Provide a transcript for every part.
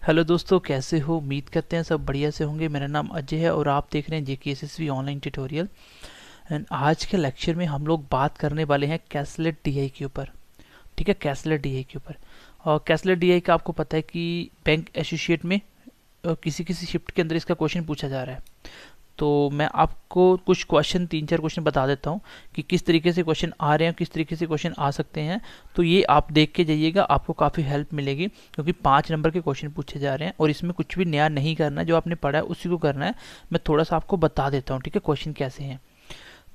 Hello दोस्तों, कैसे हो? उम्मीद करते हैं सब बढ़िया से होंगे। मेरा नाम अजय है और आप देख रहे हैं JKSSV ऑनलाइन ट्यूटोरियल। एंड आज के लेक्चर में हम लोग बात करने वाले हैं कैसलेट डीआई के ऊपर। ठीक है, कैसलेट डीआई के ऊपर। और कैसलेट डीआई का आपको पता है कि बैंक एसोसिएट में किसी किसी शिफ्ट के अंदर इसका क्वेश्चन पूछा जा रहा है। तो मैं आपको कुछ क्वेश्चन, तीन चार क्वेश्चन बता देता हूँ कि किस तरीके से क्वेश्चन आ रहे हैं, किस तरीके से क्वेश्चन आ सकते हैं। तो ये आप देख के जाइएगा, आपको काफ़ी हेल्प मिलेगी, क्योंकि 5 नंबर के क्वेश्चन पूछे जा रहे हैं और इसमें कुछ भी नया नहीं करना है। जो आपने पढ़ा है उसी को करना है। मैं थोड़ा सा आपको बता देता हूँ, ठीक है, क्वेश्चन कैसे हैं।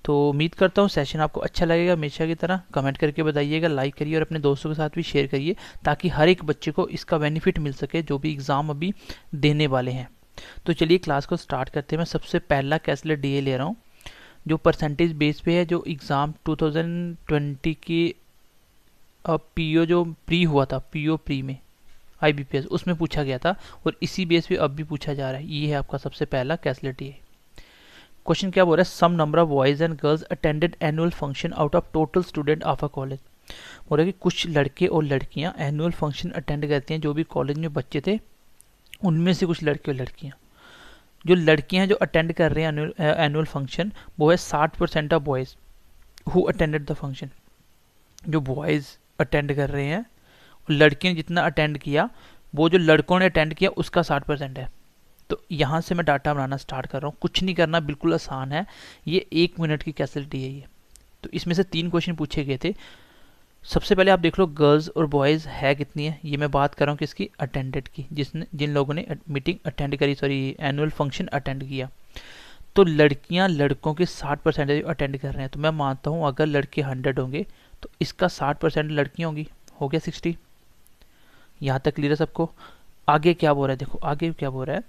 तो उम्मीद करता हूँ सेशन आपको अच्छा लगेगा। हमेशा की तरह कमेंट करके बताइएगा, लाइक करिए और अपने दोस्तों के साथ भी शेयर करिए, ताकि हर एक बच्चे को इसका बेनिफिट मिल सके जो भी एग्ज़ाम अभी देने वाले हैं। तो चलिए क्लास को स्टार्ट करते हैं। मैं सबसे पहला कैसलेट डीए ले रहा हूँ, जो परसेंटेज बेस पे है, जो एग्ज़ाम 2020 की पीओ जो प्री हुआ था, पीओ प्री में IBPS उसमें पूछा गया था और इसी बेस पे अब भी पूछा जा रहा है। ये है आपका सबसे पहला कैसलेट डीए। क्वेश्चन क्या बोल रहा है? Some number of boys and girls attended annual function out of total student of a college. बोल रहा है कि कुछ लड़के और लड़कियां एनुअल फंक्शन अटेंड करती हैं, जो भी कॉलेज में बच्चे थे उनमें से कुछ लड़के और लड़कियां। जो लड़कियां हैं जो अटेंड कर रहे हैं एनुअल फंक्शन, वो है 60% of boys who attended the function. जो बॉयज़ अटेंड कर रहे हैं, लड़कियों ने जितना अटेंड किया, वो जो लड़कों ने अटेंड किया उसका 60% है। तो यहाँ से मैं डाटा बनाना स्टार्ट कर रहा हूँ। कुछ नहीं करना, बिल्कुल आसान है। ये 1 मिनट की कैसेलिटी है ये। तो इसमें से 3 क्वेश्चन पूछे गए थे। सबसे पहले आप देख लो गर्ल्स और बॉयज़ है कितनी है। ये मैं बात कर रहा हूँ किसकी? अटेंडेड की, जिन लोगों ने मीटिंग अटेंड करी, सॉरी एनुअल फंक्शन अटेंड किया। तो लड़कियां लड़कों के 60% अटेंड कर रहे हैं। तो मैं मानता हूं अगर लड़के 100 होंगे तो इसका 60% लड़कियां होंगी। हो गया 60। यहाँ तक क्लियर है सबको? आगे क्या बोल रहा है? देखो आगे क्या बोल रहा है।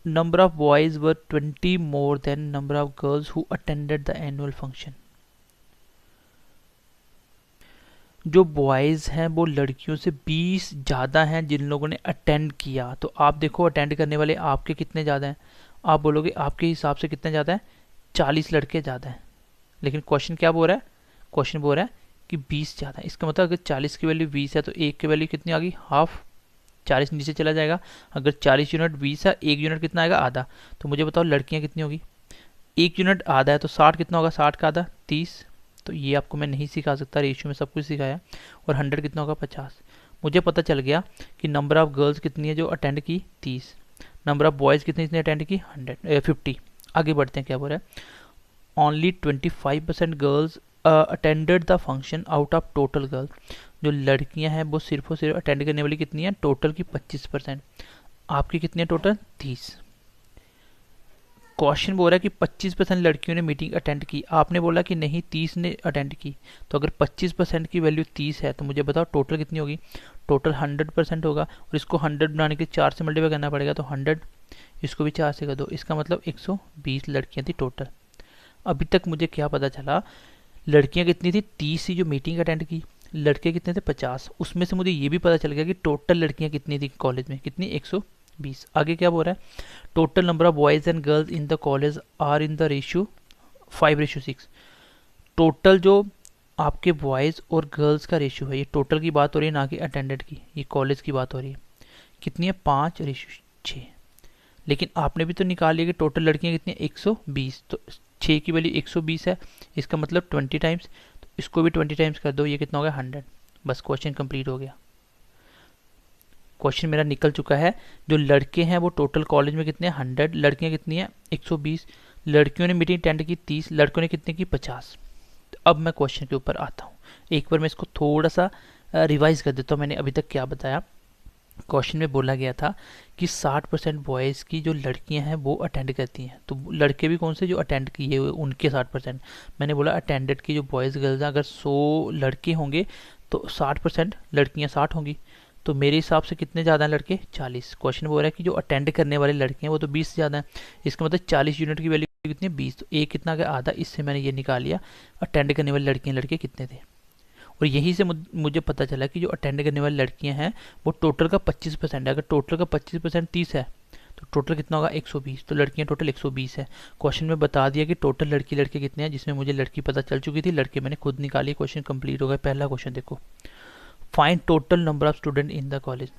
Number of boys were 20 more than number of girls who attended the annual function. जो बॉयज हैं वो लड़कियों से 20 ज़्यादा हैं जिन लोगों ने अटेंड किया। तो आप देखो अटेंड करने वाले आपके कितने ज़्यादा हैं। आप बोलोगे आपके हिसाब से कितने ज़्यादा हैं? 40 लड़के ज़्यादा हैं। लेकिन क्वेश्चन क्या बोल रहा है? क्वेश्चन बोल रहा है कि 20 ज़्यादा है। इसका मतलब अगर 40 की वैल्यू 20 है तो एक की वैल्यू कितनी आ गई? हाफ। 40 नीचे चला जाएगा। अगर 40 यूनिट 20 है, एक यूनिट कितना आएगा? आधा। तो मुझे बताओ लड़कियां कितनी होगी? एक यूनिट आधा है तो 60 कितना होगा? 60 का आधा 30। तो ये आपको मैं नहीं सिखा सकता, रेशियो में सब कुछ सिखाया। और 100 कितना होगा? 50। मुझे पता चल गया कि नंबर ऑफ गर्ल्स कितनी है जो अटेंड की? 30। नंबर ऑफ बॉयज़ कितनी इसने अटेंड की? 50। आगे बढ़ते हैं, क्या बोल रहा है। Only 25% girls attended the function out of total girls. जो लड़कियां हैं वो सिर्फ और सिर्फ अटेंड करने वाली कितनी है? टोटल की 25%। आपकी कितनी है टोटल? 30। क्वेश्चन बोल रहा है कि 25% लड़कियों ने मीटिंग अटेंड की। आपने बोला कि नहीं 30 ने अटेंड की। तो अगर 25% की वैल्यू 30 है तो मुझे बताओ टोटल कितनी होगी? टोटल 100% होगा। और इसको 100 बनाने के लिए 4 से मल्टीप्लाई करना पड़ेगा। तो 100, इसको भी 4 से कर दो। इसका मतलब 120 लड़कियां थी टोटल। अभी तक मुझे क्या पता चला? लड़कियां कितनी थी? 30 ही जो मीटिंग अटेंड की। लड़के कितने थे? 50। उसमें से मुझे ये भी पता चल गया कि टोटल लड़कियां कितनी थी कॉलेज में? कितनी? 120। आगे क्या बोल रहा है? Total number of boys and girls in the college are in the ratio 5:6। Total जो आपके बॉयज़ और गर्ल्स का रेशियो है, ये टोटल की बात हो रही है, ना कि अटेंडेड की। ये कॉलेज की बात हो रही है। कितनी है? 5:6। लेकिन आपने भी तो निकाल लिया कि टोटल लड़कियां कितनी है? 120। तो 6 की वैल्यू 120 है, इसका मतलब 20 टाइम्स। तो इसको भी 20 टाइम्स कर दो, ये कितना हो गया? 100। बस क्वेश्चन कंप्लीट हो गया। क्वेश्चन मेरा निकल चुका है। जो लड़के हैं वो टोटल कॉलेज में कितने हैं? 100। लड़कियां कितनी हैं? 120। लड़कियों ने मीटिंग अटेंड की 30, लड़कों ने कितने की? 50। तो अब मैं क्वेश्चन के ऊपर आता हूँ। एक बार मैं इसको थोड़ा सा रिवाइज कर देता हूँ, मैंने अभी तक क्या बताया। क्वेश्चन में बोला गया था कि 60% बॉयज़ की जो लड़कियां हैं वो अटेंड करती हैं। तो लड़के भी कौन से? जो अटेंड किए हुए उनके 60%। मैंने बोला अटेंडेड की जो बॉयज़ गर्ल्स हैं, अगर 100 लड़के होंगे तो 60% लड़कियां 60 होंगी। तो मेरे हिसाब से कितने ज़्यादा हैं लड़के? 40। क्वेश्चन बोल रहा है कि जो अटेंड करने वाले लड़के हैं वो तो 20 ज़्यादा हैं। इसका मतलब 40 यूनिट की वैल्यू कितनी है? 20। तो एक कितना का? आधा। इससे मैंने ये निकाल लिया अटेंड करने वाली लड़कियां लड़के कितने थे। और यहीं से मुझे पता चला कि जो अटेंड करने वाली लड़कियां हैं वो टोटल का 25% है। अगर टोटल का 25% 30 है तो टोटल कितना होगा? 120। तो लड़कियां टोटल 120 है। क्वेश्चन में बता दिया कि टोटल लड़की लड़के कितने हैं, जिसमें मुझे लड़की पता चल चुकी थी, लड़के मैंने खुद निकाली। क्वेश्चन कंप्लीट हो गया। पहला क्वेश्चन देखो, find total number of student in the college.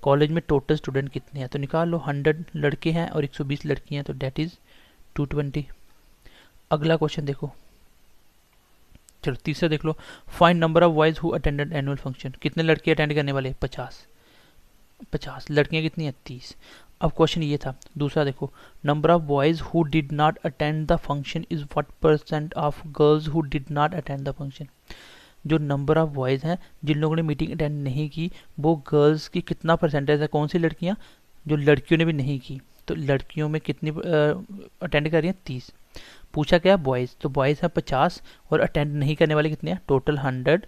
College में टोटल स्टूडेंट कितने हैं, तो निकाल लो 100 लड़के हैं और 120 लड़की हैं, तो डेट इज़ 220। अगला क्वेश्चन देखो, चलो तीसरा देख लो, find number of boys who attended annual function, कितने लड़के अटेंड करने वाले, 50, लड़कियां कितनी है, 30। अब क्वेश्चन ये था, दूसरा देखो, number of boys who did not attend the function is what percent of girls who did not attend the function. जो नंबर ऑफ बॉयज हैं जिन लोगों ने मीटिंग अटेंड नहीं की, वो गर्ल्स की कितना परसेंटेज है, कौन सी लड़कियां, जो लड़कियों ने भी नहीं की, तो लड़कियों में कितनी अटेंड कर रही हैं, 30। पूछा क्या, बॉयज़, तो बॉयज़ हैं 50 और अटेंड नहीं करने वाले कितने हैं, टोटल 100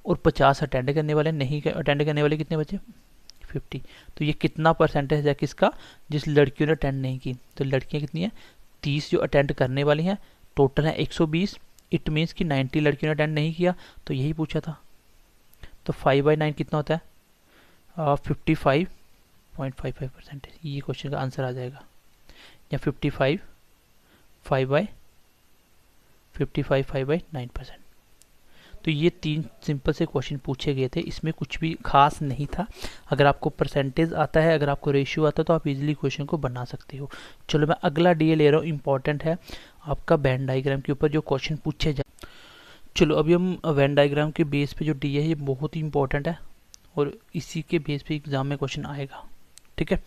और 50 अटेंड करने वाले, नहीं अटेंड करने वाले कितने बचे, 50। तो ये कितना परसेंटेज है किसका, जिस लड़कियों ने अटेंड नहीं की, तो लड़कियां कितनी हैं, 30 जो अटेंड करने वाली हैं, टोटल है 120। इट मीन्स कि 90 लड़कियों ने अटेंड नहीं किया, तो यही पूछा था। तो 5/9 कितना होता है, 55.55%। ये क्वेश्चन का आंसर आ जाएगा, या 5/9%। तो ये 3 सिंपल से क्वेश्चन पूछे गए थे, इसमें कुछ भी खास नहीं था। अगर आपको परसेंटेज आता है, अगर आपको रेशियो आता है, तो आप इजीली क्वेश्चन को बना सकते हो। चलो मैं अगला डीए ले रहा हूँ, इंपॉर्टेंट है आपका वेन डायग्राम के ऊपर जो क्वेश्चन पूछे जाए। चलो अभी हम वेन डायग्राम के बेस पे जो डी है ये बहुत ही इंपॉर्टेंट है और इसी के बेस पे एग्जाम में क्वेश्चन आएगा, ठीक है।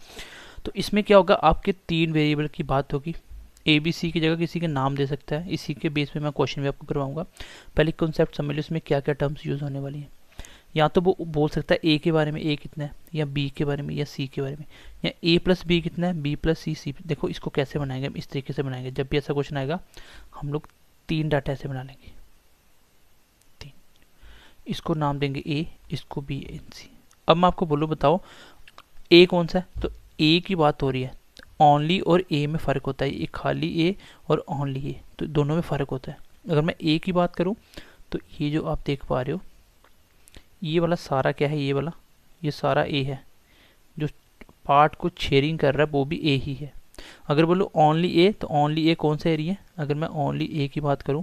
तो इसमें क्या होगा, आपके 3 वेरिएबल की बात होगी, ए बी सी की जगह किसी के नाम दे सकता है, इसी के बेस पे मैं क्वेश्चन भी आपको करवाऊंगा। पहले कॉन्सेप्ट समझ लो, इसमें क्या क्या टर्म्स यूज़ होने वाली हैं। या तो वो बोल सकता है ए के बारे में, ए कितना है, या बी के बारे में, या सी के बारे में, या ए प्लस बी कितना है, बी प्लस सी, सी। देखो इसको कैसे बनाएंगे, हम इस तरीके से बनाएंगे, जब भी ऐसा क्वेश्चन आएगा हम लोग 3 डाटा ऐसे बना लेंगे, 3, इसको नाम देंगे ए, इसको बी एंड सी। अब मैं आपको बोलूँ, बताओ ए कौन सा है, तो ए की बात हो रही है, ओनली और ए में फ़र्क होता है, ये खाली ए और ओनली ए, तो दोनों में फ़र्क होता है। अगर मैं ए की बात करूं, तो ये जो आप देख पा रहे हो, ये वाला सारा क्या है, ये वाला, ये सारा ए है, जो पार्ट को शेयरिंग कर रहा है वो भी ए ही है। अगर बोलो ओनली ए, तो ओनली ए कौन सा एरिया है, अगर मैं ओनली ए की बात करूं,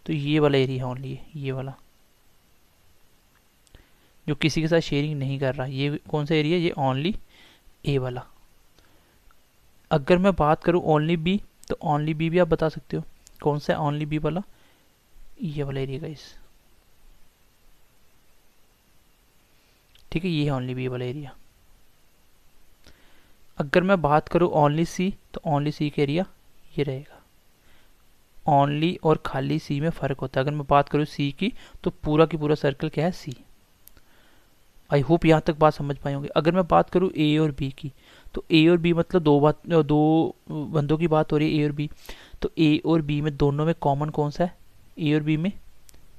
तो ये वाला एरिया है ओनली ए, ये वाला जो किसी के साथ शेयरिंग नहीं कर रहा, ये कौन सा एरिया, ये ओनली ए वाला। अगर मैं बात करूं ओनली बी, तो ओनली बी भी आप बता सकते हो, कौन सा है ओनली बी वाला, ये वाला एरिया गाइस, ठीक है, ये है ओनली बी वाला एरिया। अगर मैं बात करूं ओनली सी, तो ओनली सी का एरिया ये रहेगा। ओनली और खाली सी में फ़र्क होता है। अगर मैं बात करूं सी की, तो पूरा की पूरा सर्कल क्या है, सी। आई होप यहाँ तक बात समझ पाए होंगे। अगर मैं बात करूँ ए और बी की, तो ए और बी मतलब दो बंदों की बात हो रही है, ए और बी। तो ए और बी में दोनों में कॉमन कौन सा है, ए और बी में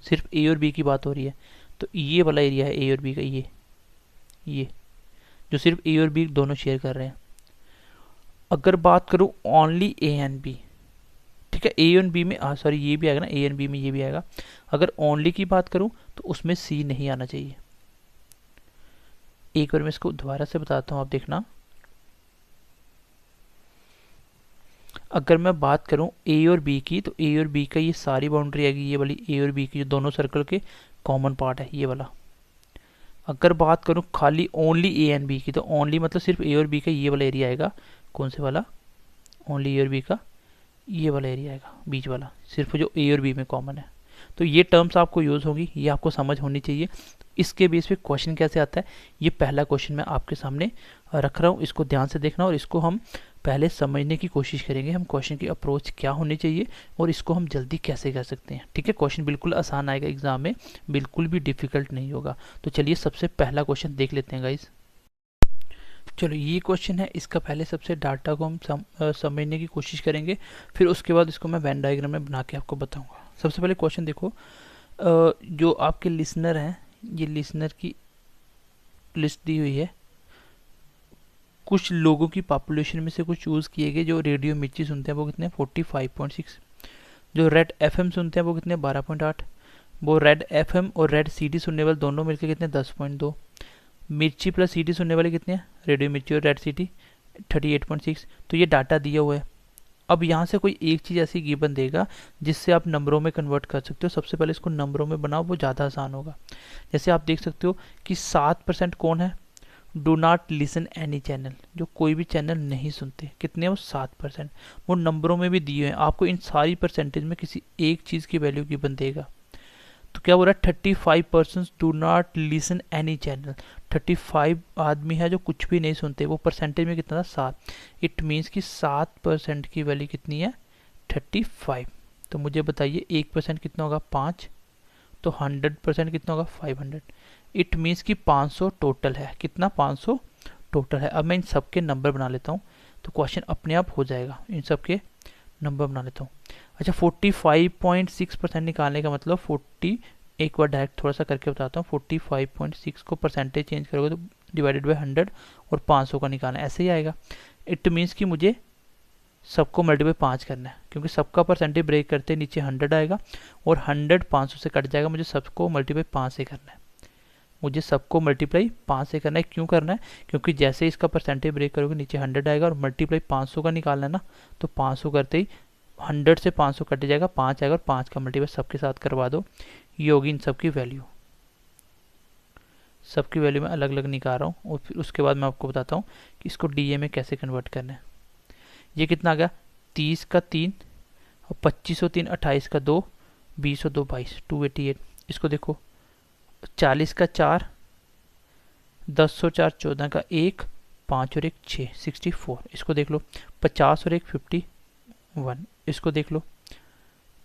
सिर्फ ए और बी की बात हो रही है, तो ये वाला एरिया है ए और बी का, ये जो सिर्फ ए और बी दोनों शेयर कर रहे हैं। अगर बात करूँ ओनली ए एंड बी, ठीक है, ए एंड बी में सॉरी ये भी आएगा ना, ए एंड बी में ये भी आएगा। अगर ओनली की बात करूँ, तो उसमें सी नहीं आना चाहिए। एक बार मैं इसको दोबारा से बताता हूँ, आप देखना। अगर मैं बात करूं ए और बी की, तो ए और बी का ये सारी बाउंड्री आएगी, ये वाली ए और बी की जो दोनों सर्कल के कॉमन पार्ट है, ये वाला। अगर बात करूं खाली ओनली ए एंड बी की, तो ओनली मतलब सिर्फ ए और बी का ये वाला एरिया आएगा, कौन से वाला, ओनली ए और बी का ये वाला एरिया आएगा, बीच वाला, सिर्फ जो ए और बी में कॉमन है। तो ये टर्म्स आपको यूज़ होगी, ये आपको समझ होनी चाहिए। इसके बेस पे क्वेश्चन कैसे आता है, ये पहला क्वेश्चन मैं आपके सामने रख रहा हूँ, इसको ध्यान से देखना और इसको हम पहले समझने की कोशिश करेंगे, हम क्वेश्चन की अप्रोच क्या होनी चाहिए और इसको हम जल्दी कैसे कर सकते हैं, ठीक है। क्वेश्चन बिल्कुल आसान आएगा एग्जाम में, बिल्कुल भी डिफिकल्ट नहीं होगा। तो चलिए सबसे पहला क्वेश्चन देख लेते हैं गाइज। चलो ये क्वेश्चन है, इसका पहले सबसे डाटा को हम समझने की कोशिश करेंगे, फिर उसके बाद इसको मैं वेन डायग्राम में बना के आपको बताऊंगा। सबसे पहले क्वेश्चन देखो, जो आपके लिसनर हैं, ये लिसनर की लिस्ट दी हुई है। कुछ लोगों की पॉपुलेशन में से कुछ चूज़ किए गए जो रेडियो मिर्ची सुनते हैं वो कितने 45.6, जो रेड एफएम सुनते हैं वो कितने 12.8, वो रेड एफएम और रेड सीडी सुनने वाले दोनों मिलकर कितने 10.2, मिर्ची प्लस सीडी सुनने वाले कितने हैं, रेडियो मिर्ची और रेड सीडी 38.6। तो ये डाटा दिया हुआ है। अब यहाँ से कोई एक चीज़ ऐसी गिवन देगा जिससे आप नंबरों में कन्वर्ट कर सकते हो। सबसे पहले इसको नंबरों में बनाओ, वो ज़्यादा आसान होगा। जैसे आप देख सकते हो कि 7% कौन है, do not listen any channel, जो कोई भी चैनल नहीं सुनते, कितने हैं वो 7%। वो नंबरों में भी दिए हैं, आपको इन सारी परसेंटेज में किसी एक चीज़ की वैल्यू गिवन देगा। तो क्या बोल रहा है 35% do not listen any channel, 35 आदमी है जो कुछ भी नहीं सुनते, वो परसेंटेज में कितना था 7। इट मीन्स कि 7% की वैल्यू कितनी है 35। तो मुझे बताइए 1% कितना होगा 5, तो 100% कितना होगा 500। इट मीन्स कि 500 टोटल है, कितना 500 टोटल है। अब मैं इन सब के नंबर बना लेता हूँ तो क्वेश्चन अपने आप हो जाएगा। इन सब के नंबर बना लेता हूँ। अच्छा 45.6% निकालने का मतलब 40, एक बार डायरेक्ट थोड़ा सा करके बताता हूँ। 45.6 को परसेंटेज चेंज करोगे तो डिवाइडेड बाई 100 और 500 का निकालना, ऐसे ही आएगा। इट मीन्स कि मुझे सबको मल्टीप्लाई 5 करना है, क्योंकि सबका परसेंटेज ब्रेक करते नीचे 100 आएगा और 100 500 से कट जाएगा। मुझे सबको मल्टीप्लाई 5 से करना है, मुझे सबको मल्टीप्लाई 5 से करना है। क्यों करना है? क्योंकि जैसे इसका परसेंटेज ब्रेक करोगे नीचे 100 आएगा और मल्टीप्लाई 500 का निकालना है ना, तो 500 करते ही 100 से 500 कट जाएगा, 5 आएगा और 5 का मल्टीप्लाई सबके साथ करवा दो। ये होगी इन सबकी वैल्यू। सबकी वैल्यू मैं अलग अलग निकाल रहा हूँ और फिर उसके बाद मैं आपको बताता हूँ कि इसको डीए में कैसे कन्वर्ट करना है। ये कितना आ गया 30 का 3 और 25 और 3 28 का 2, 20 और 2 22, 288। इसको देखो 40 का 4, 10 और 4 14 का 1, 5 और 1 6, 64। इसको देख लो 50 और 1 51। इसको देख लो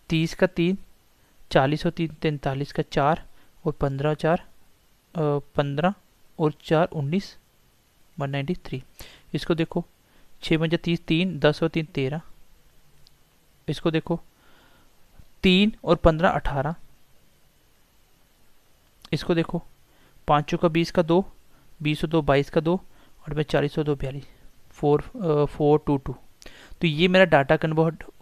30 का 3, 40 और 3 43 का 4 और 15 और 4 15 और 4 19, 193। इसको देखो 6 पंजा 30, 3 10 और 3 13। इसको देखो 3 और 15 18। इसको देखो 5 का 20 का 2, 20 और 2 22 का 2 और मैं 40 और 2 42, 422। तो ये मेरा डाटा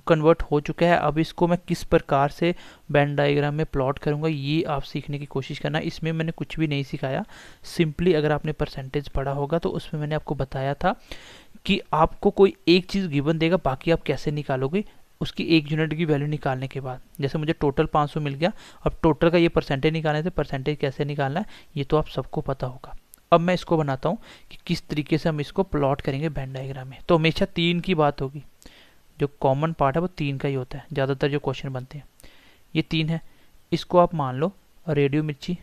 कन्वर्ट हो चुका है। अब इसको मैं किस प्रकार से वेन डायग्राम में प्लॉट करूंगा ये आप सीखने की कोशिश करना। इसमें मैंने कुछ भी नहीं सिखाया, सिंपली अगर आपने परसेंटेज पढ़ा होगा तो उसमें मैंने आपको बताया था कि आपको कोई एक चीज़ गिवन देगा, बाकी आप कैसे निकालोगे उसकी एक यूनिट की वैल्यू निकालने के बाद। जैसे मुझे टोटल 500 मिल गया, अब टोटल का ये परसेंटेज निकालने से परसेंटेज कैसे निकालना है ये तो आप सबको पता होगा। अब मैं इसको बनाता हूँ कि किस तरीके से हम इसको प्लॉट करेंगे वेन डायग्राम में। तो हमेशा 3 की बात होगी, जो कॉमन पार्ट है वो 3 का ही होता है ज़्यादातर जो क्वेश्चन बनते हैं। ये 3 है, इसको आप मान लो रेडियो मिर्ची,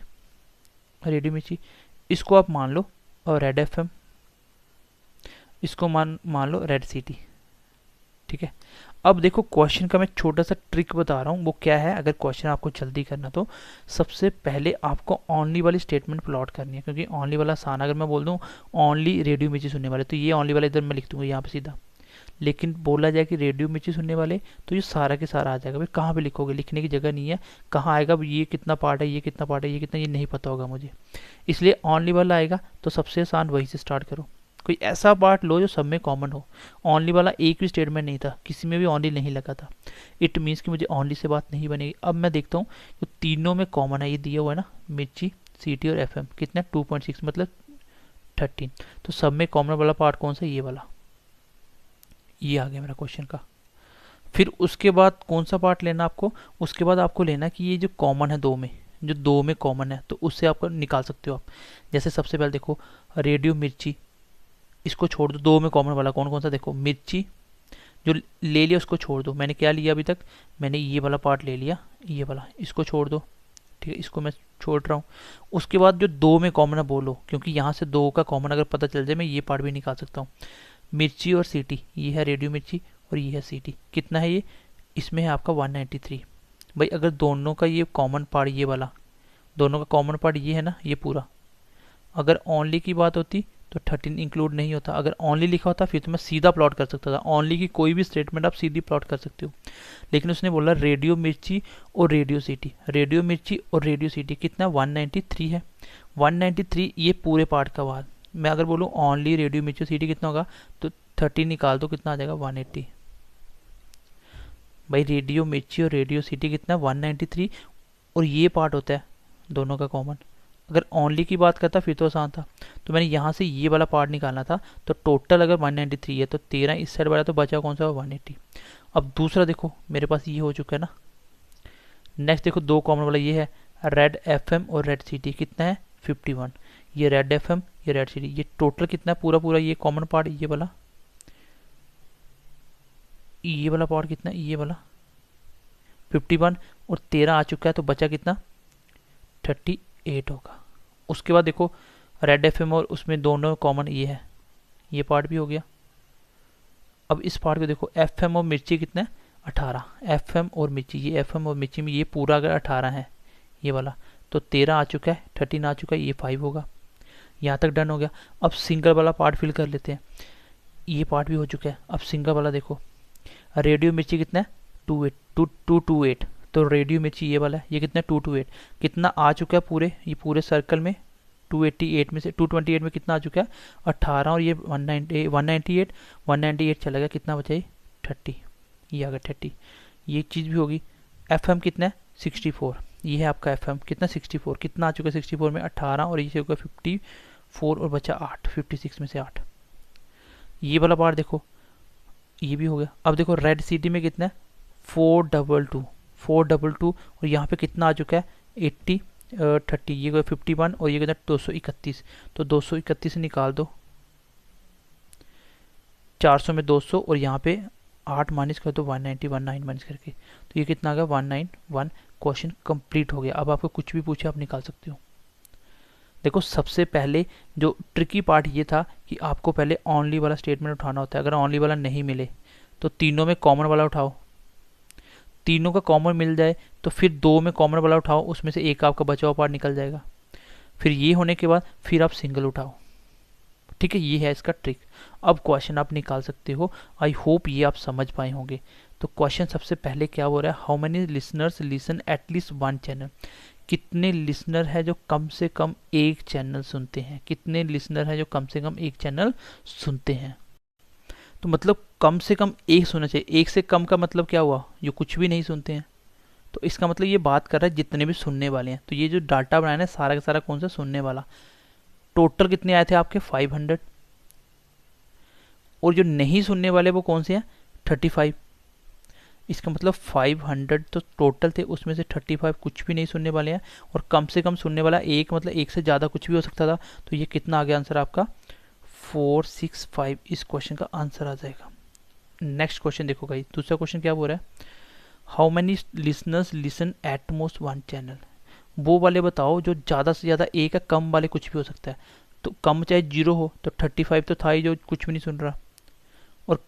इसको आप मान लो और रेड एफएम, इसको मान लो रेड सिटी। ठीक है। अब देखो क्वेश्चन का मैं छोटा सा ट्रिक बता रहा हूँ, वो क्या है। अगर क्वेश्चन आपको जल्दी करना तो सबसे पहले आपको ओनली वाली स्टेटमेंट प्लॉट करनी है, क्योंकि ओनली वाला आसान। अगर मैं बोल दूँ ओनली रेडियो मिर्ची सुनने वाले, तो ये ओनली वाला इधर मैं लिख दूंगा यहाँ पे सीधा। लेकिन बोला जाए कि रेडियो मिर्ची सुनने वाले, तो ये सारा के सारा आ जाएगा। भाई कहाँ पे लिखोगे, लिखने की जगह नहीं है। कहाँ आएगा ये कितना पार्ट है, ये कितना पार्ट है, ये कितना, ये नहीं पता होगा मुझे, इसलिए ओनली वाला आएगा। तो सबसे आसान वही से स्टार्ट करो। कोई ऐसा पार्ट लो जो सब में कॉमन हो। ओनली वाला एक भी स्टेटमेंट नहीं था, किसी में भी ओनली नहीं लगा था। इट मीन्स कि मुझे ओनली से बात नहीं बनेगी। अब मैं देखता हूँ तो तीनों में कॉमन है, ये दिया हुआ है ना, मिर्ची सीटी और एफएम। कितना 2.6 मतलब 13। तो सब में कॉमन वाला पार्ट कौन सा, ये वाला। ये आ गया मेरा क्वेश्चन का। फिर उसके बाद कौन सा पार्ट लेना आपको, उसके बाद आपको लेना कि ये जो कॉमन है दो में, जो दो में कॉमन है, तो उससे आपको निकाल सकते हो आप। जैसे सबसे पहले देखो रेडियो मिर्ची, इसको छोड़ दो। दो में कॉमन वाला कौन कौन सा, देखो मिर्ची जो ले लिया उसको छोड़ दो। मैंने क्या लिया अभी तक, मैंने ये वाला पार्ट ले लिया, ये वाला, इसको छोड़ दो। ठीक है, इसको मैं छोड़ रहा हूँ। उसके बाद जो दो में कॉमन है बोलो, क्योंकि यहाँ से दो का कॉमन अगर पता चल जाए मैं ये पार्ट भी निकाल सकता हूँ। मिर्ची और सीटी, ये है रेडियो मिर्ची और ये है सीटी। कितना है ये, इसमें है आपका 193। भाई अगर दोनों का ये कॉमन पार्ट, ये वाला दोनों का कॉमन पार्ट ये है ना, ये पूरा, अगर ओनली की बात होती तो 13 इंक्लूड नहीं होता। अगर ओनली लिखा होता फिर तो मैं सीधा प्लॉट कर सकता था। ओनली की कोई भी स्टेटमेंट आप सीधी प्लॉट कर सकते हो, लेकिन उसने बोला रेडियो मिर्ची और रेडियो सिटी। रेडियो मिर्ची और रेडियो सिटी कितना 193 है। 193 ये पूरे पार्ट का बाद। मैं अगर बोलूँ ओनली रेडियो मिर्ची सिटी कितना होगा, तो 30 निकाल दो, कितना आ जाएगा 180। भाई रेडियो मिर्ची और रेडियो सिटी कितना 193, और ये पार्ट होता है दोनों का कॉमन। अगर ओनली की बात करता फिर तो आसान था, तो मैंने यहाँ से ये वाला पार्ट निकालना था। तो टोटल अगर 193 है तो 13 इस साइड वाला, तो बचा कौन सा 180। अब दूसरा देखो मेरे पास ये हो चुका है ना। नेक्स्ट देखो दो कॉमन वाला ये है रेड एफएम और रेड सिटी। कितना है 51। ये रेड एफएम, ये रेड सिटी। ये टोटल कितना है पूरा पूरा, ये कॉमन पार्ट ये वाला पार्ट कितना है, ये वाला 51 और 13 आ चुका है, तो बचा कितना 38 होगा। उसके बाद देखो रेड एफएम और उसमें दोनों कॉमन ये है, ये पार्ट भी हो गया। अब इस पार्ट को देखो, एफएम और मिर्ची कितना है 18, एफएम और मिर्ची, ये एफएम और मिर्ची में ये पूरा अगर 18 है ये वाला, तो 13 आ चुका है, 13 आ चुका है, ये 5 होगा। यहाँ तक डन हो गया। अब सिंगल वाला पार्ट फिल कर लेते हैं, ये पार्ट भी हो चुका है। अब सिंगल वाला देखो, रेडियो मिर्ची कितना है 228, तो रेडियो मिर्ची ये वाला है, ये कितना 228, कितना आ चुका है पूरे, ये पूरे सर्कल में 288 में से 228 में कितना आ चुका है 18, और ये 198 चला गया, कितना बचा ये 30, ये आ गया 30। ये चीज़ भी होगी। एफएम कितना है 64, ये है आपका एफएम कितना 64, कितना आ चुका है 64 में 18, और ये होगा 54 और बचा 8, 56 में से 8। ये वाला पार्ट देखो, ये भी हो गया। अब देखो रेड सिटी में कितना है 422 और यहाँ पे कितना आ चुका है 80 30, ये 51 और ये कितना 231, तो 231 से निकाल दो, 400 में 200 और यहाँ पे 8 माइनस कर दो, 191 माइनस करके, तो ये कितना आ गया 191। क्वेश्चन कंप्लीट हो गया। अब आपको कुछ भी पूछे आप निकाल सकते हो। देखो सबसे पहले जो ट्रिकी पार्ट ये था कि आपको पहले ओनली वाला स्टेटमेंट उठाना होता है। अगर ओनली वाला नहीं मिले तो तीनों में कॉमन वाला उठाओ, तीनों का कॉमन मिल जाए तो फिर दो में कॉमन वाला उठाओ, उसमें से एक आपका बचा हुआ पार्ट निकल जाएगा। फिर ये होने के बाद फिर आप सिंगल उठाओ। ठीक है, ये है इसका ट्रिक। अब क्वेश्चन आप निकाल सकते हो। आई होप ये आप समझ पाए होंगे। तो क्वेश्चन सबसे पहले क्या हो रहा है, how many listeners listen at least one channel, कितने लिसनर है जो कम से कम एक चैनल सुनते हैं, कितने लिसनर है जो कम से कम एक चैनल सुनते हैं। तो मतलब कम से कम एक सुनना चाहिए, एक से कम का मतलब क्या हुआ, जो कुछ भी नहीं सुनते हैं। तो इसका मतलब ये बात कर रहा है जितने भी सुनने वाले हैं। तो ये जो डाटा बनाया है सारा का सारा कौन सा सुनने वाला। टोटल कितने आए थे आपके 500, और जो नहीं सुनने वाले वो कौन से हैं 35। इसका मतलब 500 तो टोटल थे, उसमें से 35 कुछ भी नहीं सुनने वाले हैं, और कम से कम सुनने वाला एक, मतलब एक से ज़्यादा कुछ भी हो सकता था। तो ये कितना आ गया आंसर आपका 465, इस क्वेश्चन का आंसर आ जाएगा। नेक्स्ट क्वेश्चन देखो गाइस, दूसरा क्वेश्चन क्या बोल रहा है, how many listeners listen at most one channel, वो वाले बताओ जो ज़्यादा से ज़्यादा एक है, कम वाले कुछ भी हो सकता है। तो कम चाहे 0 हो, तो 35 तो था ही जो कुछ भी नहीं सुन रहा, और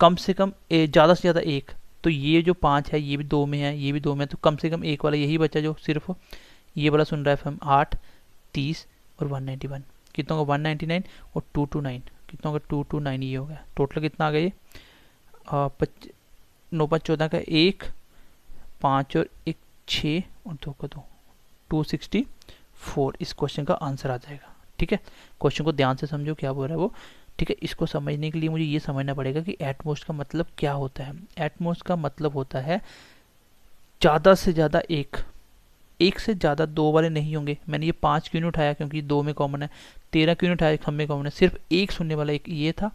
कम से कम ज़्यादा से ज़्यादा एक, तो ये जो 5 है ये भी 2 में है, ये भी 2 में है, तो कम से कम एक वाला यही बचा जो सिर्फ ये वाला सुन रहा है। हम 8, 30 और 191, कितना होगा 199 और 229, कितना होगा 229, ये हो गया। टोटल कितना आ गया ये 9 5 14 का 1, 5 और 1 6 और 2 का 2, 264 इस क्वेश्चन का आंसर आ जाएगा। ठीक है, क्वेश्चन को ध्यान से समझो क्या बोल रहा है वो। ठीक है, इसको समझने के लिए मुझे ये समझना पड़ेगा कि एटमोस्ट का मतलब क्या होता है। एटमोस्ट का मतलब होता है ज़्यादा से ज़्यादा एक, एक से ज़्यादा दो वाले नहीं होंगे। मैंने ये 5 क्यों नहीं उठाया, क्योंकि 2 में कॉमन है। 13 क्यों नहीं उठाया, हम में कॉमन है। सिर्फ एक सुनने वाला, एक ये था,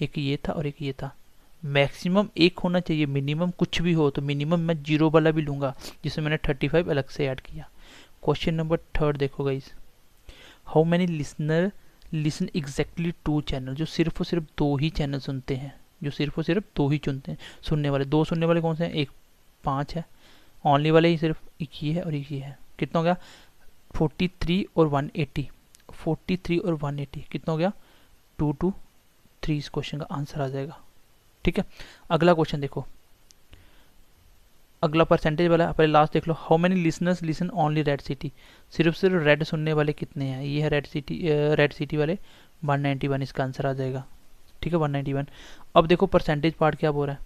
एक ये था और एक ये था। मैक्सिमम एक होना चाहिए, मिनिमम कुछ भी हो तो मिनिमम मैं 0 वाला भी लूँगा, जिसमें मैंने 35 अलग से ऐड किया। क्वेश्चन नंबर 3 देखो guys, how many listener listen exactly 2 channel, जो सिर्फ और सिर्फ 2 ही चैनल सुनते हैं, जो सिर्फ और सिर्फ 2 ही चुनते हैं सुनने वाले। 2 सुनने वाले कौन से हैं, एक 5 है, ओनली वाले ही सिर्फ एक ही है और एक ही है। कितना हो गया 43 और 180, 43 और 180 कितना हो गया 223, इस क्वेश्चन का आंसर आ जाएगा। ठीक है, अगला क्वेश्चन देखो, अगला परसेंटेज वाला, पहले लास्ट देख लो, how many listeners listen only red city, सिर्फ सिर्फ रेड सुनने वाले कितने हैं, ये है रेड सिटी वाले 191, इसका आंसर आ जाएगा। ठीक है 191। अब देखो परसेंटेज पार्ट क्या बोल रहा है,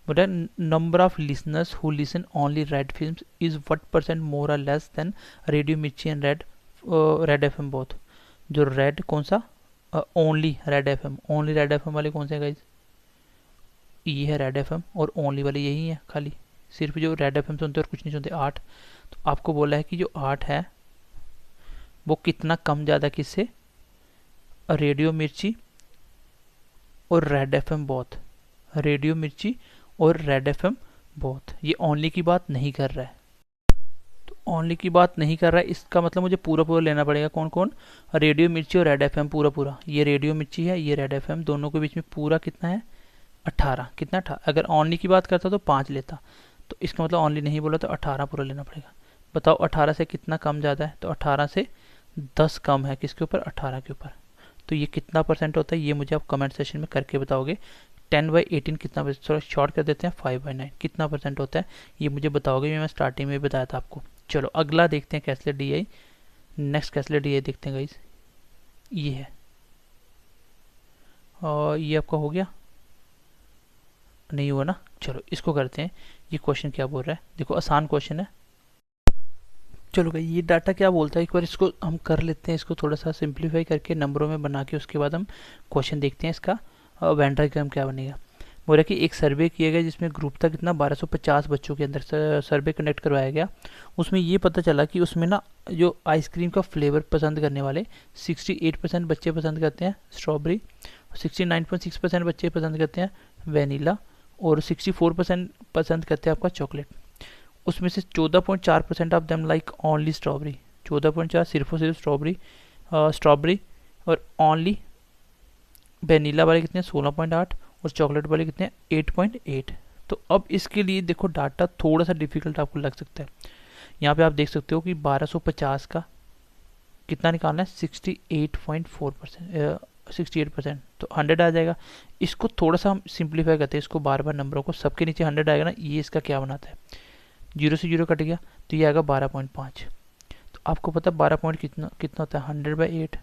बोल रहा है number of listeners who listen only red films is what percent more और लेस देन रेडियो मिर्ची एंड रेड एफएम बोथ। जो रेड कौन सा, only red FM, only red FM वाले कौन से गाइज, ये है रेड एफएम, और ओनली वाले यही है खाली, सिर्फ जो रेड एफएम सुनते हैं और कुछ नहीं सुनते 8। तो आपको बोला है कि जो 8 है वो कितना कम ज़्यादा किससे, रेडियो मिर्ची और रेड एफएम बोथ, रेडियो मिर्ची और रेड एफएम बोथ। ये ओनली की बात नहीं कर रहा है। तो ओनली की बात नहीं कर रहा है, इसका मतलब मुझे पूरा पूरा लेना पड़ेगा। कौन कौन? रेडियो मिर्ची और रेड एफएम पूरा पूरा। ये रेडियो मिर्ची है, ये रेड एफएम, दोनों के बीच में पूरा कितना है? 18। कितना 18? अगर ओनली की बात करता तो 5 लेता, तो इसका मतलब ओनली नहीं बोला तो 18 पूरा लेना पड़ेगा। बताओ 18 से कितना कम ज़्यादा है? तो 18 से 10 कम है किसके ऊपर? 18 के ऊपर। तो ये कितना परसेंट होता है ये मुझे आप कमेंट सेशन में करके बताओगे। 10/18 कितना परसेंट? थोड़ा शॉर्ट कर देते हैं, 5/9 कितना परसेंट होता है ये मुझे बताओगे। मैं स्टार्टिंग में बताया था आपको। चलो अगला देखते हैं कैसलेट डीआई। नेक्स्ट कैसलेट डीआई देखते हैं गाइस, ये है। और ये आपका हो गया? नहीं हुआ ना? चलो इसको करते हैं। ये क्वेश्चन क्या बोल रहा है देखो, आसान क्वेश्चन है। चलो भाई ये डाटा क्या बोलता है एक बार इसको हम कर लेते हैं, इसको थोड़ा सा सिंप्लीफाई करके नंबरों में बना के उसके बाद हम क्वेश्चन देखते हैं इसका वेन डायग्राम क्या बनेगा। बोल रहा है कि एक सर्वे किया गया जिसमें ग्रुप था कितना 1250 बच्चों के अंदर सर्वे कंडक्ट करवाया गया। उसमें ये पता चला कि उसमें ना जो आइसक्रीम का फ्लेवर पसंद करने वाले 68% बच्चे पसंद करते हैं स्ट्रॉबेरी, 69.6% बच्चे पसंद करते हैं वेनिला, और 64% पसंद करते हैं आपका चॉकलेट। उसमें से 14.4% of them like only strawberry, 14.4 सिर्फ और सिर्फ स्ट्रॉबेरी, और ओनली वेनिला वाले कितने 16.8, और चॉकलेट वाले कितने 8.8। तो अब इसके लिए देखो डाटा थोड़ा सा डिफिकल्ट आपको लग सकता है। यहाँ पे आप देख सकते हो कि 1250 का कितना निकालना है 68.4%, 68%, तो 100 आ जाएगा। इसको थोड़ा सा हम सिंप्लीफाई करते हैं, इसको बार बार नंबरों को, सबके नीचे 100 आएगा ना, ये इसका क्या बनाता है? 0 से 0 कट गया तो ये आएगा 12.5। तो आपको पता है 12 पॉइंट कितना कितना होता है? 100/8।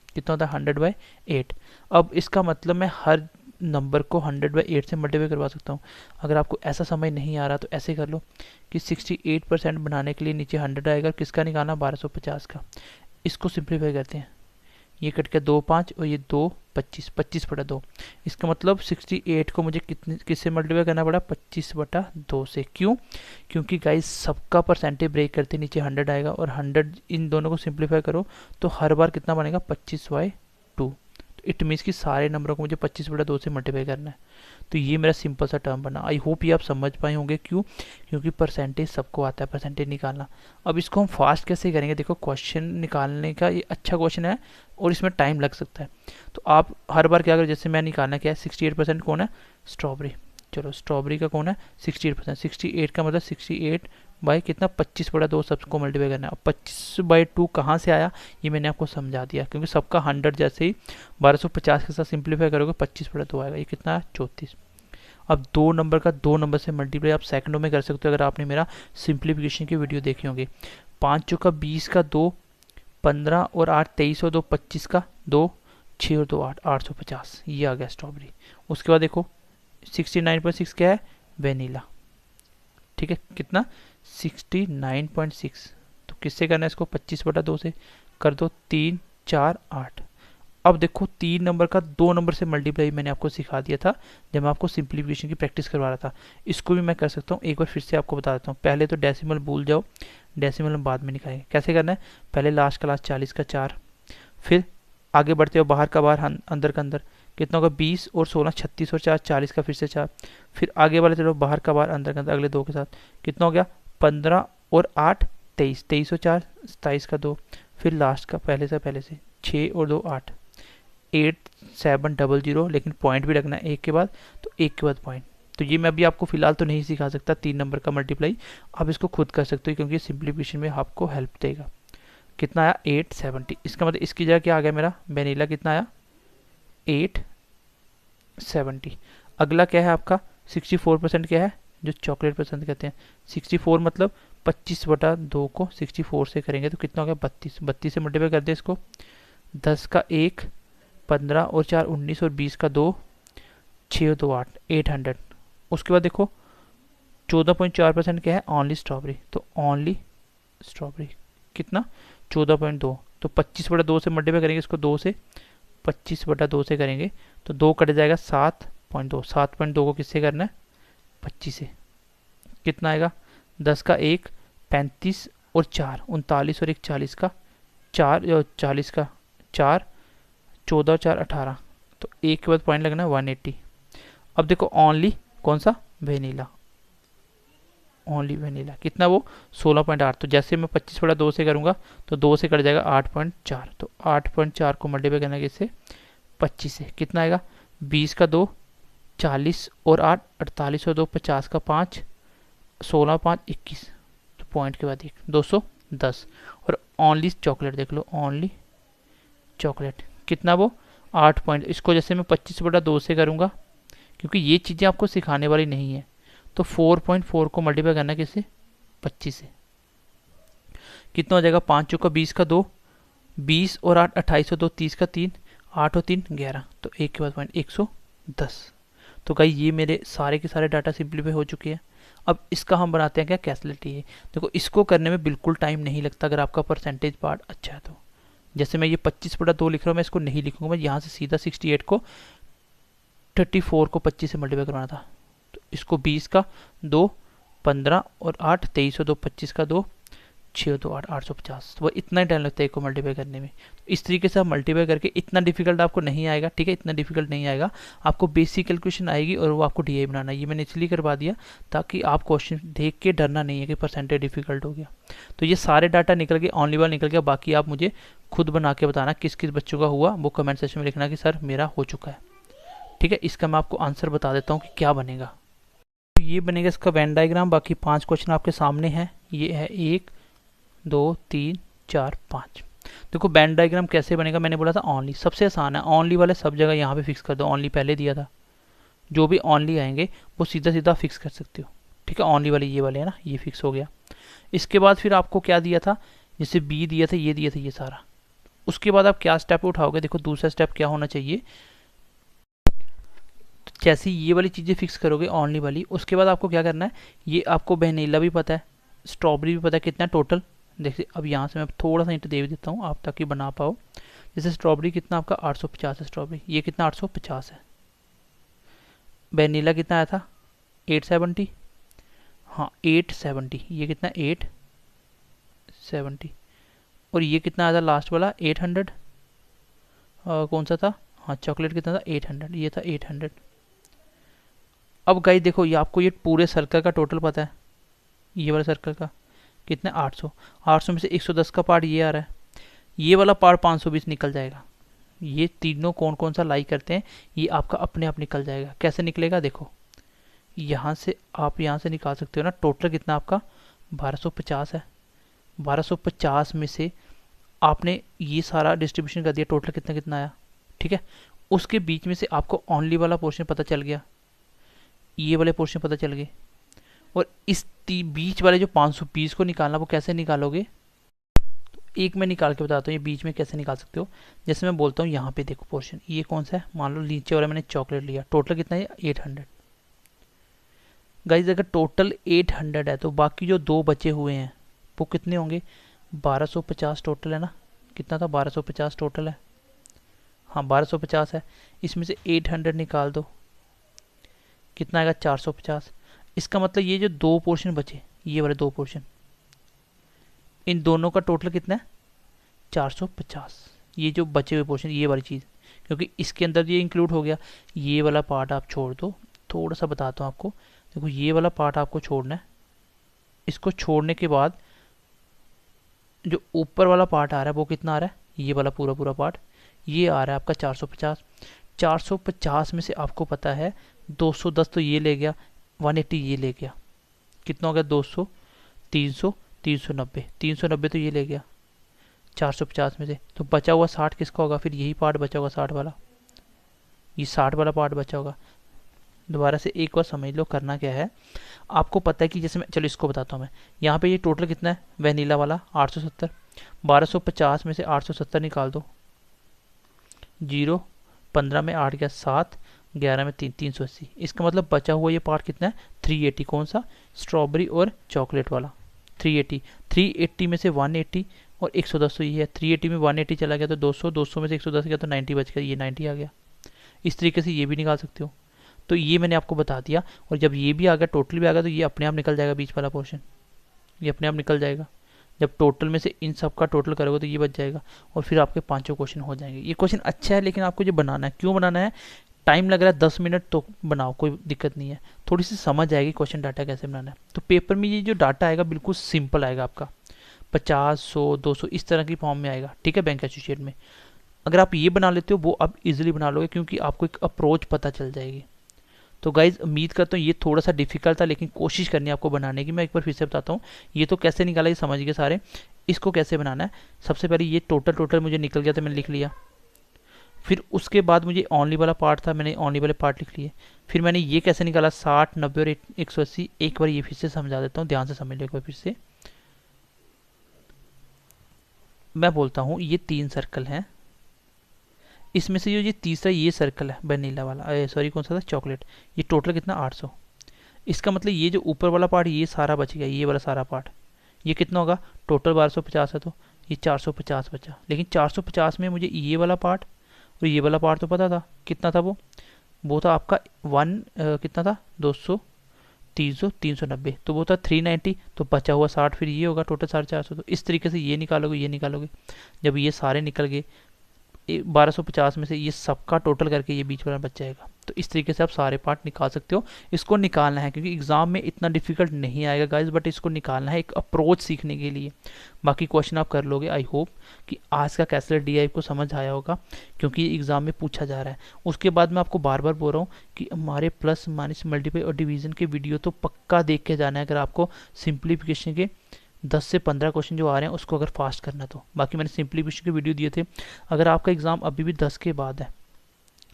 कितना होता है? 100/8। अब इसका मतलब मैं हर नंबर को 100/8 से मल्टीप्लाई करवा सकता हूँ। अगर आपको ऐसा समझ नहीं आ रहा तो ऐसे कर लो कि 68% बनाने के लिए नीचे 100 आएगा, किसका निकालना? 1250 का। इसको सिंप्लीफाई करते हैं, ये कट के 2 5 और ये 2 25, 25/2। इसका मतलब 68 को मुझे कितने किससे मल्टीप्लाई करना पड़ा? 25/2 से। क्यों? क्योंकि गाइस सबका परसेंटेज ब्रेक करते नीचे 100 आएगा, और 100 इन दोनों को सिंप्लीफाई करो तो हर बार कितना बनेगा? 25/2। इट मीन्स कि सारे नंबरों को मुझे 25/2 से मल्टीप्लाई करना है। तो ये मेरा सिंपल सा टर्म बना। आई होप ये आप समझ पाए होंगे। क्यों? क्योंकि परसेंटेज सबको आता है परसेंटेज निकालना। अब इसको हम फास्ट कैसे करेंगे? देखो क्वेश्चन निकालने का ये अच्छा क्वेश्चन है और इसमें टाइम लग सकता है। तो आप हर बार क्या करो, जैसे मैं निकालना क्या है 68% कौन है? स्ट्रॉबेरी। चलो स्ट्रॉबेरी का कौन है? 68%। 68 का मतलब 68 बाई कितना? 25/2 सबको मल्टीप्लाई करना है। अब 25/2 कहाँ से आया ये मैंने आपको समझा दिया, क्योंकि सबका 100 जैसे ही 1250 के साथ सिंप्लीफाई करोगे 25/2 आएगा। ये कितना है? 34। अब दो नंबर का दो नंबर से मल्टीप्लाई आप सेकंडों में कर सकते हो अगर आपने मेरा सिंप्लीफिकेशन की वीडियो देखी होगी। 5 चौका 20 का 2, 15 और 8 23 और 2 25 का 2, 6 और 2 8, 850। ये आ गया स्ट्रॉबेरी। उसके बाद देखो 69.6 क्या है? वेनीला। ठीक है, कितना? 69.6। तो किससे करना है इसको? 25/2 से कर दो। 3 4 8। अब देखो 3 नंबर का 2 नंबर से मल्टीप्लाई मैंने आपको सिखा दिया था जब मैं आपको सिंप्लीफिकेशन की प्रैक्टिस करवा रहा था। इसको भी मैं कर सकता हूँ, एक बार फिर से आपको बता देता हूँ। पहले तो डेसिमल भूल जाओ, डेसिमल हम बाद में निकालेंगे। कैसे करना है? पहले लास्ट क्लास 40 का 4, फिर आगे बढ़ते हो बाहर का बाहर अंदर का अंदर, कितना होगा? 20 और 16 36 और 4 40 का फिर से 4, फिर आगे वाले चलो बाहर का बाहर अंदर का अंदर अगले 2 के साथ, कितना हो गया? 15 और 8 23, 23 और 4 27 का 2, फिर लास्ट का पहले से 6 और 2 8, 8700, लेकिन पॉइंट भी रखना है एक के बाद, तो एक के बाद पॉइंट। तो ये मैं अभी आपको फिलहाल तो नहीं सिखा सकता 3 नंबर का मल्टीप्लाई, आप इसको खुद कर सकते हो क्योंकि सिंप्लीफिकेशन में आपको हेल्प देगा। कितना आया? 870। इसका मतलब इसकी जगह क्या आ गया मेरा? वेनिला कितना आया? 870। अगला क्या है आपका? 64% क्या है? जो चॉकलेट पसंद करते हैं। 64 मतलब 25/2 को 64 से करेंगे तो कितना हो गया? 32। 32 से मल्टीप्लाई कर दे इसको। 10 का 1, 15 और 4 19 और 20 का 2, 6 और 2 8, 800। उसके बाद देखो 14.4% क्या है? Only strawberry. तो ओनली स्ट्रॉबेरी कितना? 14.2। तो 25/2 से मल्टीप्लाई करेंगे इसको, 2 से 25/2 से करेंगे तो 2 कट जाएगा 7.2। 7.2 को किससे करना है? 25 से। कितना आएगा? 10 का 1 35 और 4 39 और 1 40 का 4, 40 का 4, 14 और 4 18। तो एक के बाद पॉइंट लगना है 180। अब देखो ओनली कौन सा? वेनिला। Only vanilla. कितना वो 16.8। तो जैसे मैं 25/2 से करूँगा तो 2 से कट जाएगा 8.4। तो 8.4 को मल्टीप्लाई करना किससे 25 से कितना आएगा 20 का 2 40 और 8 48 और 2 50 का 5 16 5 21। तो पॉइंट के बाद 1 210। और ओनली चॉकलेट देख लो, ओनली चॉकलेट कितना वो 8 पॉइंट। इसको जैसे मैं 25/2 से करूँगा क्योंकि ये चीज़ें आपको सिखाने वाली नहीं है, तो 4.4 को मल्टीप्लाई करना किससे 25 से कितना हो जाएगा 5 चौका 20 का 2 20 और 8 28 और 2 30 का 3 8 और 3 11। तो एक के बाद पॉइंट 110। तो गाइस ये मेरे सारे के सारे डाटा सिंप्लीफाई हो चुके हैं। अब इसका हम बनाते हैं क्या कैलकुलेट। ये देखो इसको करने में बिल्कुल टाइम नहीं लगता अगर आपका परसेंटेज पार्ट अच्छा है तो। जैसे मैं ये 25/2 लिख रहा हूँ, मैं इसको नहीं लिखूंगा, मैं यहाँ से सीधा 68 को 34 को 25 से मल्टीप्लाई करवाना था। तो इसको 20 का 2 15 और 8 23 और 2 25 का 2 6 और 2 8 850। वो इतना ही टाइम लगता है एक को मल्टीप्लाई करने में। तो इस तरीके से आप मल्टीप्लाई करके इतना डिफिकल्ट आपको नहीं आएगा, ठीक है, इतना डिफिकल्ट नहीं आएगा आपको, बेसिक कैलकुलेशन आएगी और वो आपको डीआई बनाना है। ये मैंने इसलिए करवा दिया ताकि आप क्वेश्चन देख के डरना नहीं है कि परसेंटेज डिफिकल्ट हो गया। तो ये सारे डाटा निकल गए, ओनली वन निकल गया। बाकी आप मुझे खुद बना के बताना किस किस बच्चों का हुआ, वो कमेंट सेक्शन में लिखना कि सर मेरा हो चुका है, ठीक है। इसका मैं आपको आंसर बता देता हूँ कि क्या बनेगा। तो ये बनेगा इसका वेन डायग्राम। बाकी 5 क्वेश्चन आपके सामने हैं। ये है 1 2 3 4 5। देखो बैंड डायग्राम कैसे बनेगा, मैंने बोला था ओनली सबसे आसान है। ओनली वाले सब जगह यहाँ पे फिक्स कर दो, ओनली पहले दिया था, जो भी ओनली आएंगे वो सीधा सीधा फिक्स कर सकते हो, ठीक है। ओनली वाले ये वाले है ना, ये फिक्स हो गया। इसके बाद फिर आपको क्या दिया था, जैसे बी दिया था, ये दिया था, ये सारा। उसके बाद आप क्या स्टेप उठाओगे, देखो दूसरा स्टेप क्या होना चाहिए। जैसे ये वाली चीज़ें फिक्स करोगे ओनली वाली, उसके बाद आपको क्या करना है, ये आपको वेनिला भी पता है, स्ट्रॉबेरी भी पता है कितना टोटल। देखिए अब यहाँ से मैं थोड़ा सा हिंट दे देता हूँ आप ताकि बना पाओ। जैसे स्ट्रॉबेरी कितना आपका 850 है, स्ट्रॉबेरी ये कितना 850 है। वेनिला कितना आया था 870, हाँ 870, ये कितना 870। और ये कितना आया था लास्ट वाला 800, कौन सा था, हाँ चॉकलेट कितना था 800, ये था 800। अब गाइस देखो ये आपको ये पूरे सर्कल का टोटल पता है, ये वाला सर्कल का कितना 800। 800 में से 110 का पार्ट ये आ रहा है, ये वाला पार्ट 520 निकल जाएगा। ये तीनों कौन कौन सा लाई करते हैं ये आपका अपने आप निकल जाएगा। कैसे निकलेगा देखो, यहाँ से आप यहाँ से निकाल सकते हो ना। टोटल कितना आपका 1250 है। 1250 में से आपने ये सारा डिस्ट्रीब्यूशन कर दिया, टोटल कितना कितना आया, ठीक है। उसके बीच में से आपको ओनली वाला पोर्शन पता चल गया, ये वाले पोर्शन पता चल गए। और इस बीच वाले जो 520 को निकालना, वो कैसे निकालोगे, तो एक मैं निकाल के बताता हूँ ये बीच में कैसे निकाल सकते हो। जैसे मैं बोलता हूँ यहाँ पे देखो पोर्शन ये कौन सा है, मान लो नीचे वाला मैंने चॉकलेट लिया, टोटल कितना है 800। गाइज अगर टोटल 800 है तो बाकी जो दो बचे हुए हैं वो कितने होंगे, 1250 टोटल है ना, कितना था 1250 टोटल है, हाँ 1250 है। इसमें से 800 निकाल दो, कितना आएगा 450। इसका मतलब ये जो दो पोर्शन बचे, ये वाले दो पोर्शन, इन दोनों का टोटल कितना है 450। ये जो बचे हुए पोर्शन ये वाली चीज़, क्योंकि इसके अंदर ये इंक्लूड हो गया। ये वाला पार्ट आप छोड़ दो, थोड़ा सा बताता हूँ आपको। देखो ये वाला पार्ट आपको छोड़ना है, इसको छोड़ने के बाद जो ऊपर वाला पार्ट आ रहा है वो कितना आ रहा है, ये वाला पूरा पूरा पार्ट ये आ रहा है आपका 450। 450 में से आपको पता है 210 तो ये ले गया, 180 ये ले गया, कितना हो गया 200 300 390, 390 तो ये ले गया 450 में से। तो बचा हुआ 60 किसका होगा, फिर यही पार्ट बचा होगा 60 वाला, ये 60 वाला पार्ट बचा होगा। दोबारा से एक बार समझ लो करना क्या है। आपको पता है कि जैसे मैं, चलो इसको बताता हूँ मैं, यहाँ पे ये टोटल कितना है वेनिला वाला 870। 1250 में से 870 निकाल दो, 0 15 में 8 गया 7, 11 में 3 380। इसका मतलब बचा हुआ ये पार्ट कितना है 380। कौन सा, स्ट्रॉबेरी और चॉकलेट वाला 380। 380 में से 180 और 110 तो ये है। 380 में 180 चला गया तो 200, 200 में से 110 गया तो 90 बच गया, ये 90 आ गया। इस तरीके से ये भी निकाल सकते हो। तो ये मैंने आपको बता दिया। और जब ये भी आ गया, टोटल भी आ गया, तो ये अपने आप निकल जाएगा बीच वाला पोर्शन, ये अपने आप निकल जाएगा। जब टोटल में से इन सब का टोटल करोगे तो ये बच जाएगा और फिर आपके पांचों क्वेश्चन हो जाएंगे। ये क्वेश्चन अच्छा है लेकिन आपको जो बनाना है, क्यों बनाना है, टाइम लग रहा है 10 मिनट तो बनाओ, कोई दिक्कत नहीं है, थोड़ी सी समझ आएगी क्वेश्चन डाटा कैसे बनाना है। तो पेपर में ये जो डाटा आएगा बिल्कुल सिंपल आएगा आपका, 50, 100, 200 इस तरह की फॉर्म में आएगा, ठीक है, बैंक एसोसिएट में। अगर आप ये बना लेते हो वो आप इजीली बना लोगे, क्योंकि आपको एक अप्रोच पता चल जाएगी। तो गाइज उम्मीद करता हूँ ये थोड़ा सा डिफिकल्ट था, लेकिन कोशिश करनी है आपको बनाने की। मैं एक बार फिर से बताता हूँ, ये तो कैसे निकाला ये समझ गए सारे। इसको कैसे बनाना है, सबसे पहले ये टोटल मुझे निकल गया था, मैंने लिख लिया। फिर उसके बाद मुझे ओनली वाला पार्ट था, मैंने ओनली वाले पार्ट लिख लिए। फिर मैंने ये कैसे निकाला 60, 90 और 180। एक बार ये फिर से समझा देता हूँ, ध्यान से समझ लो एक बार फिर से। मैं बोलता हूँ ये 3 सर्कल हैं, इसमें से जो ये तीसरा ये सर्कल है वनीला वाला, सॉरी कौन सा था, चॉकलेट, ये टोटल कितना 800। इसका मतलब ये जो ऊपर वाला पार्ट ये सारा बच गया, ये वाला सारा पार्ट, ये कितना होगा, टोटल 1250 है, तो ये 450 बचा। लेकिन 450 में मुझे ये वाला पार्ट और ये वाला पार्ट तो पता था, कितना था वो था आपका कितना था, 200, 300, 390, तो वो था 390, तो बचा हुआ 60, फिर ये होगा टोटल 450। तो इस तरीके से ये निकालोगे। जब ये सारे निकल गए 1250 में से, ये सबका टोटल करके ये बीच वाला बच जाएगा। तो इस तरीके से आप सारे पार्ट निकाल सकते हो। इसको निकालना है क्योंकि एग्जाम में इतना डिफिकल्ट नहीं आएगा गाइस, बट इसको निकालना है एक अप्रोच सीखने के लिए। बाकी क्वेश्चन आप कर लोगे। आई होप कि आज का कैसलेट डी को समझ आया होगा, क्योंकि एग्जाम में पूछा जा रहा है। उसके बाद मैं आपको बार बार बोल रहा हूँ कि हमारे प्लस माइनस मल्टीप्लाई और डिवीजन के वीडियो तो पक्का देख के जाना है, अगर आपको सिंप्लीफिकेशन के 10 से 15 क्वेश्चन जो आ रहे हैं उसको अगर फास्ट करना तो। बाकी मैंने सिंप्लीफिकेशन के वीडियो दिए थे। अगर आपका एग्जाम अभी भी 10 के बाद है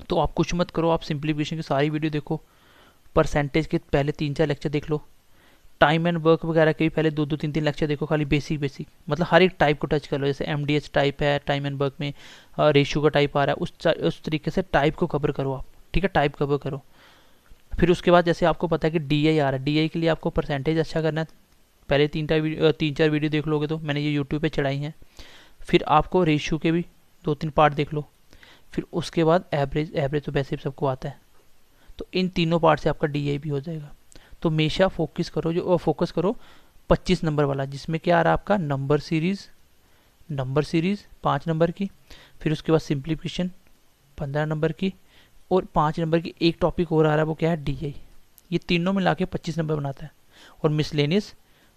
तो आप कुछ मत करो, आप सिंप्लीफिकेशन की सारी वीडियो देखो, परसेंटेज के पहले 3-4 लेक्चर देख लो, टाइम एंड वर्क वगैरह के भी पहले 2-2, 3-3 लेक्चर देखो, खाली बेसिक मतलब हर एक टाइप को टच कर लो। जैसे MDH टाइप है टाइम एंड वर्क में, रेशियो का टाइप आ रहा है, उस तरीके से टाइप को कवर करो आप, ठीक है, टाइप कवर करो। फिर उसके बाद जैसे आपको पता है कि DI आ रहा है, DI के लिए आपको परसेंटेज अच्छा करना है, पहले 3-4 वीडियो देख लोगे तो मैंने ये यूट्यूब पे चढ़ाई हैं। फिर आपको रेशियो के भी 2-3 पार्ट देख लो। फिर उसके बाद एवरेज तो वैसे भी सबको आता है। तो इन तीनों पार्ट से आपका DI भी हो जाएगा। तो हमेशा फोकस करो 25 नंबर वाला, जिसमें क्या आ रहा है आपका नंबर सीरीज 5 नंबर की, फिर उसके बाद सिंप्लीफिकेशन 15 नंबर की, और 5 नंबर की एक टॉपिक और आ रहा है, वो क्या है, DI। ये तीनों मिला के 25 नंबर बनाता है। और मिसलेनियस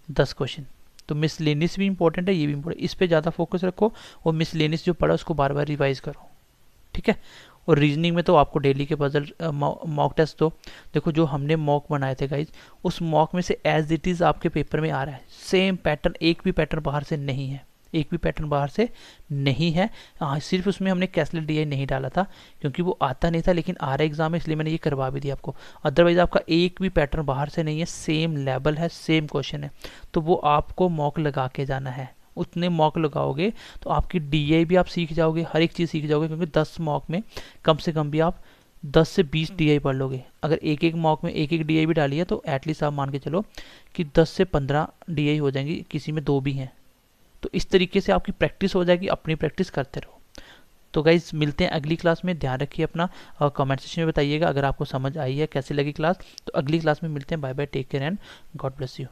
10 क्वेश्चन। तो मिसलेनियस भी इंपॉर्टेंट है, ये भी इंपॉर्टेंट, इस पे ज़्यादा फोकस रखो, और मिसलेनियस जो पढ़ा उसको बार बार रिवाइज करो, ठीक है। और रीजनिंग में तो आपको डेली के पजल मॉक टेस्ट तो देखो, जो हमने मॉक बनाए थे गाइज, उस मॉक में से एज इट इज़ आपके पेपर में आ रहा है, सेम पैटर्न, एक भी पैटर्न बाहर से नहीं है। हाँ, सिर्फ उसमें हमने कैसलेट DI नहीं डाला था क्योंकि वो आता नहीं था, लेकिन आ रहा एग्जाम में, इसलिए मैंने ये करवा भी दिया आपको। अदरवाइज आपका एक भी पैटर्न बाहर से नहीं है, सेम लेवल है, सेम क्वेश्चन है, तो वो आपको मॉक लगा के जाना है। उतने मॉक लगाओगे तो आपकी DI भी आप सीख जाओगे, हर एक चीज़ सीख जाओगे, क्योंकि 10 मॉक में कम से कम भी आप 10 से 20 DI पढ़ लोगे। अगर एक मॉक में एक DI भी डाली है तो एटलीस्ट आप मान के चलो कि 10 से 15 DI हो जाएंगी, किसी में 2 भी हैं। तो इस तरीके से आपकी प्रैक्टिस हो जाएगी, अपनी प्रैक्टिस करते रहो। तो गाइज मिलते हैं अगली क्लास में, ध्यान रखिए अपना, कमेंट सेक्शन में बताइएगा अगर आपको समझ आई है, कैसे लगी क्लास। तो अगली क्लास में मिलते हैं, bye bye, take care and God bless you.